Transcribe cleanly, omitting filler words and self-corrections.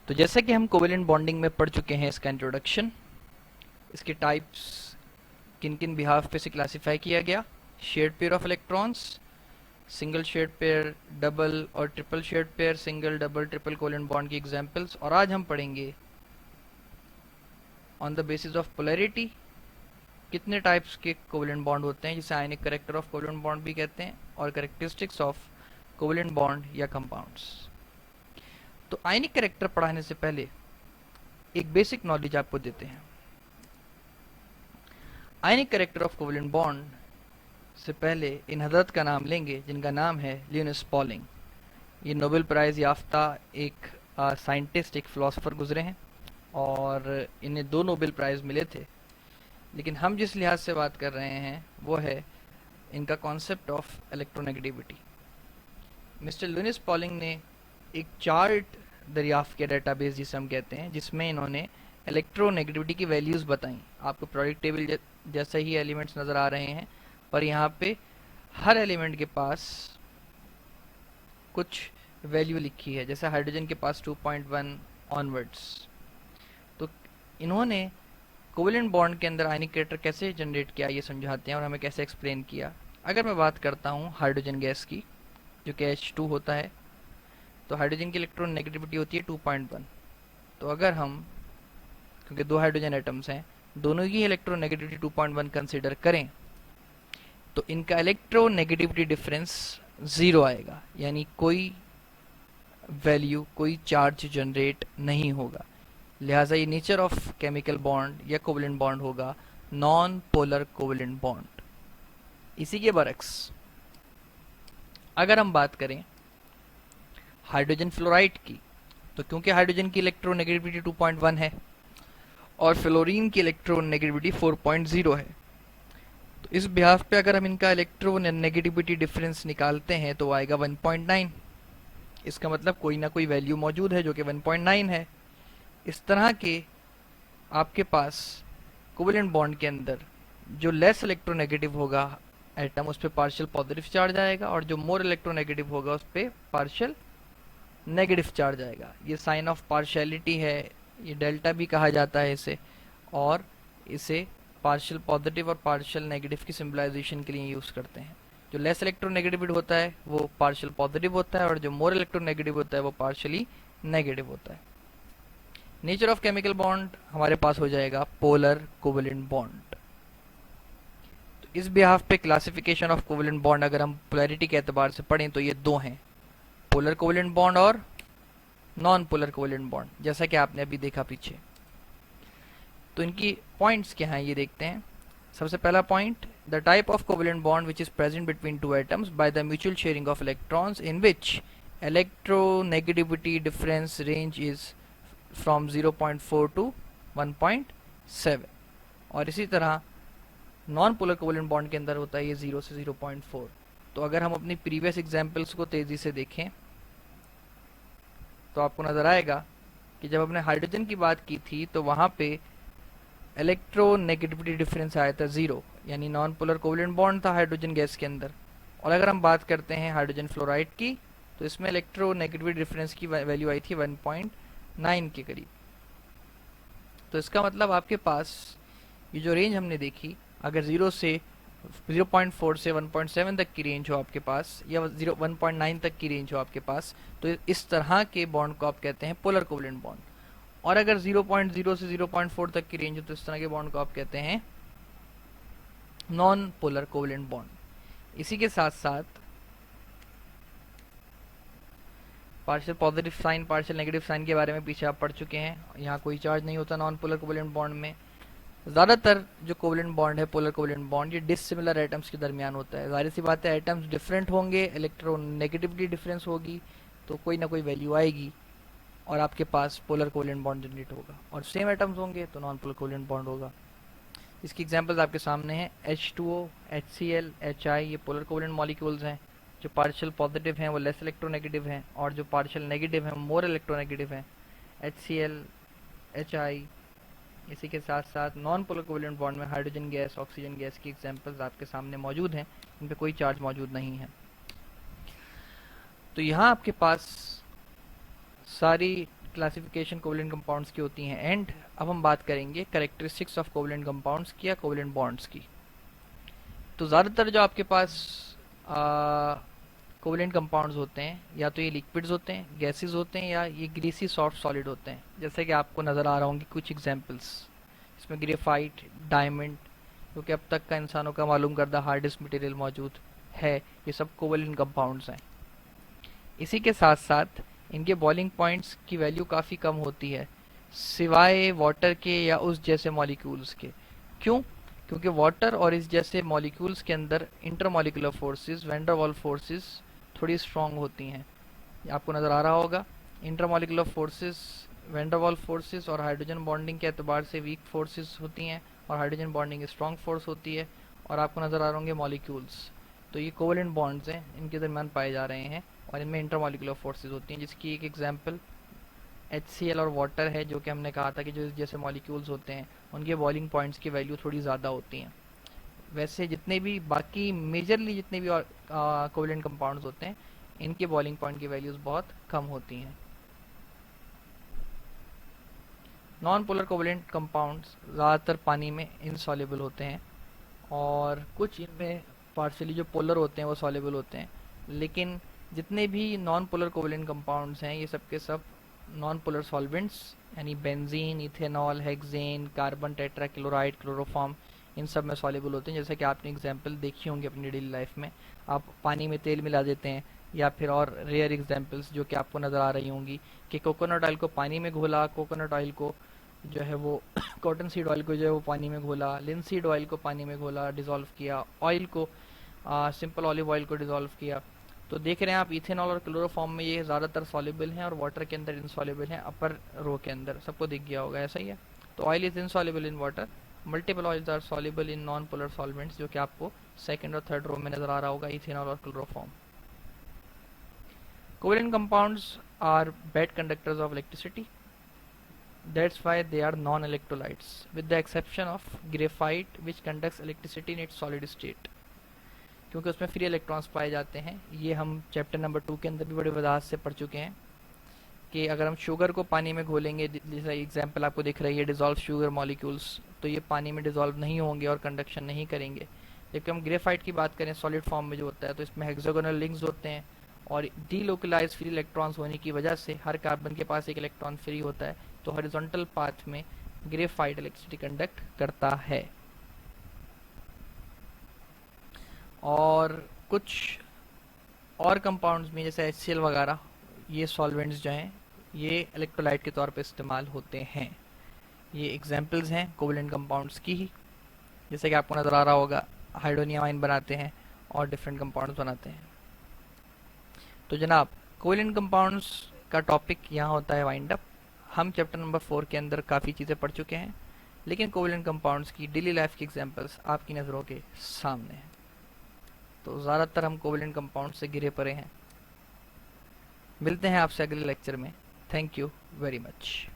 तो जैसा कि हम कोवेलेंट बॉन्डिंग में पढ़ चुके हैं, इसका इंट्रोडक्शन, इसके टाइप्स, किन किन बिहाफ पे से क्लासिफाई किया गया, shared pair of electrons, single shared pair, double और triple shared pair, single double triple covalent bond की एग्जांपल्स, और आज हम पढ़ेंगे on the basis of polarity कितने टाइप्स के कोवेलेंट बॉन्ड होते हैं, जिसे ionic character of covalent bond भी कहते हैं, और कैरेक्टरिस्टिक्स ऑफ कोवेलेंट बॉन्ड या कंपाउंड्स। तो आयनिक कैरेक्टर पढ़ाने से पहले एक बेसिक नॉलेज आपको देते हैं। आयनिक कैरेक्टर ऑफ कोवेलेंट बॉन्ड से पहले इन हजरत का नाम लेंगे, जिनका नाम है लिनस पॉलिंग। ये नोबेल प्राइज याफ्ता एक साइंटिस्ट, एक फिलोसोफर गुजरे हैं, और इन्हें 2 नोबेल प्राइज मिले थे। लेकिन हम जिस लिहाज से बात कर रहे हैं वो है इनका concept of electronegativity. Mister Linus Pauling ने एक चार्ट दरियाफ्त किया, डेटाबेस जिसे हम कहते हैं, जिसमें इन्होंने इलेक्ट्रोनेगेटिविटी की वैल्यूज़ बताई। आपको प्रोडक्ट टेबल जैसे ही एलिमेंट्स नज़र आ रहे हैं, पर यहाँ पे हर एलिमेंट के पास कुछ वैल्यू लिखी है, जैसे हाइड्रोजन के पास 2.1 ऑनवर्ड्स। तो इन्होंने कोवेलेंट बॉन्ड के अंदर आयनिक कैरेक्टर कैसे जनरेट किया ये समझाते हैं और हमें कैसे एक्सप्लेन किया। अगर मैं बात करता हूँ हाइड्रोजन गैस की, जो कि H2 होता है, तो हाइड्रोजन की इलेक्ट्रॉन नेगेटिविटी होती है 2.1। तो अगर हम, क्योंकि 2 हाइड्रोजन एटम्स हैं, दोनों की इलेक्ट्रॉन नेगेटिविटी 2.1 कंसीडर करें, तो इनका इलेक्ट्रो नेगेटिविटी डिफरेंस 0 आएगा, यानी कोई वैल्यू, कोई चार्ज जनरेट नहीं होगा। लिहाजा ये नेचर ऑफ केमिकल बॉन्ड या कोवेलेंट बॉन्ड होगा नॉन पोलर कोवेलेंट बॉन्ड। इसी के बरक्स अगर हम बात करें हाइड्रोजन फ्लोराइड की, तो क्योंकि हाइड्रोजन की इलेक्ट्रोनेगेटिविटी 2.1 है और फ्लोरीन की इलेक्ट्रोनेगेटिविटी 4.0 है, तो इस बिहाफ पे अगर हम इनका इलेक्ट्रोनेगेटिविटी डिफरेंस निकालते हैं तो आएगा 1.9। इसका मतलब कोई ना कोई वैल्यू मौजूद है जो कि 1.9 है। इस तरह के आपके पास कोवेलेंट बॉन्ड के अंदर जो लेस इलेक्ट्रोनेगेटिव होगा एटम, उस पर पार्शियल पॉजिटिव चार्ज आएगा, और जो मोर इलेक्ट्रोनेगेटिव होगा उस पर पार्शियल नेगेटिव चार्ज आएगा। ये साइन ऑफ पार्शियलिटी है, ये डेल्टा भी कहा जाता है इसे, और इसे पार्शियल पॉजिटिव और पार्शियल नेगेटिव की सिंबलाइजेशन के लिए यूज़ करते हैं। जो लेस इलेक्ट्रोनेगेटिव होता है वो पार्शियल पॉजिटिव होता है, और जो मोर इलेक्ट्रोनेगेटिव होता है वो पार्शियली नेगेटिव होता है। नेचर ऑफ केमिकल बॉन्ड हमारे पास हो जाएगा पोलर कोवेलेंट बॉन्ड। तो इस बिहाफ पे क्लासिफिकेशन ऑफ कोवेलेंट बॉन्ड अगर हम पोलैरिटी के एतबार से पढ़ें तो ये 2 हैं, पोलर कोवेलेंट बॉन्ड और नॉन पोलर कोवेलेंट बॉन्ड, जैसा कि आपने अभी देखा पीछे। तो इनकी पॉइंट्स क्या हैं ये देखते हैं। सबसे पहला point, the type of covalent bond which is present between 2 atoms by the mutual sharing of electrons in which electronegativity difference range is from 0.4 to 1.7। और इसी तरह नॉन पोलर कोवेलेंट बॉन्ड के अंदर होता है ये 0 से 0.4। तो अगर हम अपनी प्रीवियस एग्जाम्पल्स को तेज़ी से देखें तो आपको नज़र आएगा कि जब हमने हाइड्रोजन की बात की थी तो वहाँ पे इलेक्ट्रोनेगेटिविटी डिफरेंस आया था 0, यानी नॉन पोलर कोवेलेंट बॉन्ड था हाइड्रोजन गैस के अंदर। और अगर हम बात करते हैं हाइड्रोजन फ्लोराइड की, तो इसमें इलेक्ट्रोनेगेटिविटी डिफरेंस की वैल्यू आई थी 1.9 के करीब। तो इसका मतलब आपके पास ये जो रेंज हमने देखी, अगर 0.4 से 1.7 तक की रेंज हो आपके पास, या 1.9 तक की रेंज हो आपके पास, तो इस तरह के बॉन्ड को आप कहते हैं पोलर कोवेलेंट बॉन्ड। और अगर 0.0 से 0.4 तक की रेंज हो तो इस तरह के बॉन्ड को आप कहते हैं नॉन पोलर कोवेलेंट बॉन्ड। इसी के साथ साथ partial positive sign, partial negative sign के बारे में पीछे आप पढ़ चुके हैं। यहाँ कोई चार्ज नहीं होता नॉन पोलर कोवेलेंट बॉन्ड में। ज़्यादातर जो कोवेलेंट बॉन्ड है, पोलर कोवेलेंट बॉन्ड, ये डिसिमिलर एटम्स के दरमियान होता है। जाहिर सी बात है, एटम्स डिफरेंट होंगे, इलेक्ट्रोनेगेटिविटी डिफरेंस होगी, तो कोई ना कोई वैल्यू आएगी और आपके पास पोलर कोवेलेंट बॉन्ड जनरेट होगा। और सेम एटम्स होंगे तो नॉन पोलर कोवेलेंट बॉन्ड होगा। इसकी एग्जांपल्स आपके सामने हैं, H2O, HCl, HI, ये पोलर कोवेलेंट मॉलिक्यूल्स हैं। जो पार्शियल पॉजिटिव हैं वो लेस इलेक्ट्रोनेगेटिव हैं, और जो पार्शियल नेगेटिव हैं वो मोर इलेक्ट्रोनेगेटिव हैं। HCl, HI। इसी के साथ साथ नॉन पोलर कोवेलेंट बॉन्ड में हाइड्रोजन गैस, ऑक्सीजन गैस की एग्जांपल्स आपके सामने मौजूद हैं, इन पे कोई चार्ज मौजूद नहीं है। तो यहाँ आपके पास सारी क्लासिफिकेशन कोवलेंट कंपाउंड्स की होती हैं एंड अब हम बात करेंगे कैरेक्टरिस्टिक्स ऑफ कोवलेंट कंपाउंड्स की या कोवलेंट बॉन्ड्स की। तो ज़्यादातर जो आपके पास कोवलेंट कंपाउंड्स होते हैं या तो ये लिक्विड्स होते हैं, गैसेस होते हैं, या ये ग्रीसी सॉफ्ट सॉलिड होते हैं। जैसे कि आपको नज़र आ रहा होंगे कुछ एग्जांपल्स, इसमें ग्रेफाइट, डायमंड, क्योंकि अब तक का इंसानों का मालूम करदा हार्डेस्ट मटेरियल मौजूद है, ये सब कोवलेंट कंपाउंड्स हैं। इसी के साथ साथ इनके बॉइलिंग पॉइंट्स की वैल्यू काफ़ी कम होती है सिवाय वाटर के या उस जैसे मॉलिक्यूल्स के। क्यों? क्योंकि वाटर और इस जैसे मॉलिक्यूल्स के अंदर intermolecular forces, van der Waals forces थोड़ी स्ट्रांग होती हैं। आपको नज़र आ रहा होगा intermolecular forces, van der Waals forces और हाइड्रोजन बॉन्डिंग के एतबार से वीक फोर्सेस होती हैं और हाइड्रोजन बॉन्डिंग स्ट्रांग फोर्स होती है। और आपको नज़र आ रहे होंगे मॉलिक्यूल्स, तो ये कोवलेंट बॉन्ड्स हैं, इनके दरमियान पाए जा रहे हैं और इनमें इंटरमॉलिकुलर फोर्सेस होती हैं, जिसकी एक एग्जांपल HCl और वाटर है, जो कि हमने कहा था कि जो इस जैसे मॉलिक्यूल्स होते हैं उनके बॉइलिंग पॉइंट्स की वैल्यू थोड़ी ज़्यादा होती हैं। वैसे जितने भी बाकी मेजरली जितने भी कोवलेंट कंपाउंड्स होते हैं इनके बॉइलिंग पॉइंट की वैल्यूज़ बहुत कम होती हैं। नॉन पोलर कोवलेंट कंपाउंड्स ज़्यादातर पानी में इनसॉल्युबल होते हैं और कुछ इनमें पार्शियली जो पोलर होते हैं वो सॉल्युबल होते हैं, लेकिन जितने भी नॉन पोलर कोवलेंट कंपाउंड्स हैं ये सब के सब नॉन पोलर सॉल्वेंट्स यानी benzene, ethanol, hexane, carbon tetrachloride, chloroform, इन सब में सॉल्युबल होते हैं। जैसे कि आपने एग्जांपल देखी होंगी अपनी डेली लाइफ में, आप पानी में तेल मिला देते हैं, या फिर और रेयर एग्जांपल्स जो कि आपको नज़र आ रही होंगी कि कोकोनट ऑयल को पानी में घोला, कोकोनट ऑयल को जो है वो कॉटन सीड ऑयल को जो है वो पानी में घोला, लिनसीड ऑयल को पानी में घोला, डिज़ोल्व किया, ऑयल को सिंपल ऑलिव ऑयल को डिज़ोल्व किया। तो देख रहे हैं आप इथेनॉल और क्लोरोफॉर्म में ये ज़्यादातर सॉल्युबल हैं और वाटर के अंदर इनसॉल्युबल हैं। अपर रो के अंदर सबको दिख गया होगा, ऐसा ही है। तो oil is insoluble in water, multiple oils are soluble in non polar solvents, जो कि आपको सेकंड और थर्ड रो में नज़र आ रहा होगा, इथेनॉल और chloroform. Covalent compounds are bad conductors of electricity, that's why they are non-electrolytes with the exception of graphite which conducts electricity in its solid state, क्योंकि उसमें फ्री इलेक्ट्रॉन्स पाए जाते हैं। ये हम चैप्टर नंबर 2 के अंदर भी बड़े वजाहत से पढ़ चुके हैं कि अगर हम शुगर को पानी में घोलेंगे, जैसे एग्जांपल आपको दिख रही है डिज़ोल्व शुगर मॉलिक्यूल्स, तो ये पानी में डिज़ोल्व नहीं होंगे और कंडक्शन नहीं करेंगे। जबकि हम ग्रेफाइट की बात करें सॉलिड फॉर्म में जो होता है, तो इसमें हेक्सागोनल रिंग्स होते हैं और डीलोकलाइज फ्री इलेक्ट्रॉन्स होने की वजह से हर कार्बन के पास एक इलेक्ट्रॉन फ्री होता है, तो हॉरिजॉन्टल पाथ में ग्रेफाइट इलेक्ट्रिसिटी कंडक्ट करता है। और कुछ और कंपाउंड्स में जैसे HCl वगैरह, ये सॉल्वेंट्स जो हैं ये इलेक्ट्रोलाइट के तौर पे इस्तेमाल होते हैं। ये एग्जांपल्स हैं कोवलेंट कंपाउंड्स की ही, जैसे कि आपको नज़र आ रहा होगा हाइड्रोनियम आयन बनाते हैं और डिफरेंट कंपाउंड्स बनाते हैं। तो जनाब कोवलेंट कंपाउंड्स का टॉपिक यहाँ होता है वाइंड अप। हम चैप्टर नंबर 4 के अंदर काफ़ी चीज़ें पढ़ चुके हैं, लेकिन कोवलेंट कंपाउंड्स की डेली लाइफ की एग्जांपल्स आपकी नज़रों के सामने हैं। तो ज़्यादातर हम कोवलेंट कंपाउंड से घिरे पड़े हैं। मिलते हैं आपसे अगले लेक्चर में। Thank you very much.